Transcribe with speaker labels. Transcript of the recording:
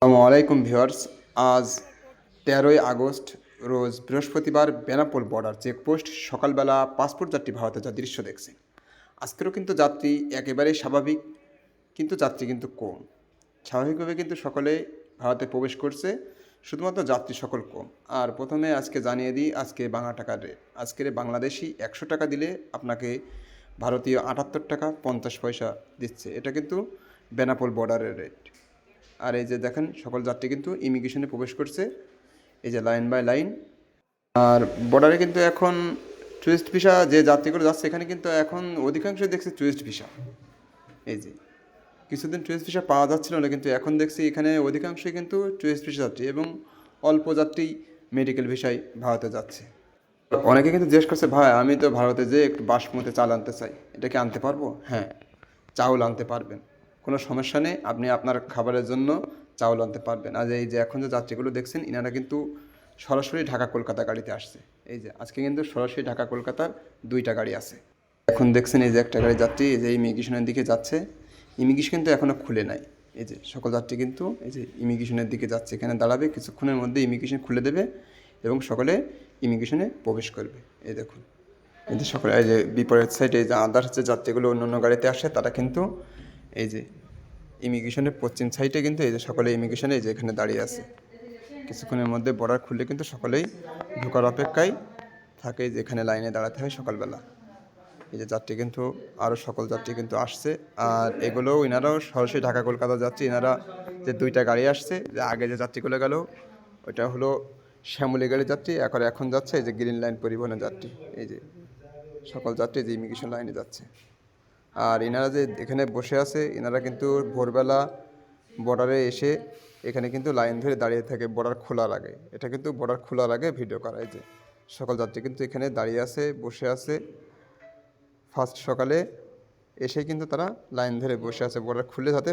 Speaker 1: আসসালামু আলাইকুম ভিউয়ার্স। আজ 13ই আগস্ট রোজ বৃহস্পতিবার বেনাপোল বর্ডার চেকপোস্ট সকালবেলা পাসপোর্ট যাত্রী ভারতে যা দৃশ্য দেখছে। আজকেরও কিন্তু যাত্রী একেবারেই স্বাভাবিক, কিন্তু যাত্রী কিন্তু কম। স্বাভাবিকভাবে কিন্তু সকলে ভারতে প্রবেশ করছে, শুধুমাত্র যাত্রী সকল কম। আর প্রথমে আজকে জানিয়ে দিই আজকে বাংলা টাকার রেট। আজকের বাংলাদেশি 100 টাকা দিলে আপনাকে ভারতীয় 78 টাকা 50 পয়সা দিচ্ছে। এটা কিন্তু বেনাপোল বর্ডারের রেট। আর এই যে দেখেন সকল যাত্রী কিন্তু ইমিগ্রেশনে প্রবেশ করছে, এই যে লাইন বাই লাইন। আর বর্ডারে কিন্তু এখন টুরিস্ট ভিসা যে যাত্রীগুলো যাচ্ছে এখানে কিন্তু এখন অধিকাংশ দেখছি টুরিস্ট ভিসা। এই যে কিছুদিন টুরিস্ট ভিসা পাওয়া যাচ্ছিল না, কিন্তু এখন দেখছি এখানে অধিকাংশই কিন্তু টুরিস্ট ভিসা যাত্রী এবং অল্প যাত্রী মেডিকেল ভিসায় ভারতে যাচ্ছে। অনেকে কিন্তু জিজ্ঞেস করছে, ভাই আমি তো ভারতে যেয়ে একটু বাসমতি চাল আনতে চাই, এটা কি আনতে পারবো? হ্যাঁ, চাউল আনতে পারবেন, কোনো সমস্যা নেই। আপনি আপনার খাবারের জন্য চাউল আনতে পারবেন। আর এই যে এখন যে যাত্রীগুলো দেখছেন ইনারা কিন্তু সরাসরি ঢাকা কলকাতা গাড়িতে আসছে। এই যে আজকে কিন্তু সরাসরি ঢাকা কলকাতার 2টা গাড়ি আছে। এখন দেখছেন এই যে একটা গাড়ি যাত্রী এই যে ইমিগ্রেশনের দিকে যাচ্ছে। ইমিগ্রেশন কিন্তু এখনও খুলে নাই। এই যে সকল যাত্রী কিন্তু এই যে ইমিগ্রেশনের দিকে যাচ্ছে, এখানে দাঁড়াবে, কিছুক্ষণের মধ্যে ইমিগ্রেশন খুলে দেবে এবং সকলে ইমিগ্রেশনে প্রবেশ করবে। এই দেখুন এই যে সকলে এই যে বিপরীত সাইডে যে আদার্স যে যাত্রীগুলো অন্য অন্য গাড়িতে আসে তারা কিন্তু এই যে ইমিগ্রেশনের পশ্চিম সাইডে কিন্তু এই যে সকলে ইমিগ্রেশনে এই যে এখানে দাঁড়িয়ে আছে। কিছুক্ষণের মধ্যে বর্ডার খুললে কিন্তু সকলেই ঢোকার অপেক্ষায় থাকে, যে এখানে লাইনে দাঁড়াতে হয় সকালবেলা। এই যে যাত্রী কিন্তু আরও সকল যাত্রী কিন্তু আসছে। আর এগুলোও এনারাও সরাসরি ঢাকা কলকাতা যাচ্ছে। এনারা যে 2টা গাড়ি আসছে, যে আগে যে যাত্রীগুলো গেল ওইটা হলো শ্যামলী গাড়ির যাত্রী, এখন যাচ্ছে এই যে গ্রিন লাইন পরিবহনের যাত্রী। এই যে সকল যাত্রী যে ইমিগ্রেশন লাইনে যাচ্ছে। আর এনারা যে এখানে বসে আছে এনারা কিন্তু ভোরবেলা বর্ডারে এসে এখানে কিন্তু লাইন ধরে দাঁড়িয়ে থাকে বর্ডার খোলার আগে। এটা কিন্তু বর্ডার খোলার আগে ভিডিও করা। এই যে সকল যাত্রী কিন্তু এখানে দাঁড়িয়ে আছে, বসে আছে। ফার্স্ট সকালে এসে কিন্তু তারা লাইন ধরে বসে আছে বর্ডার খুলে যাতে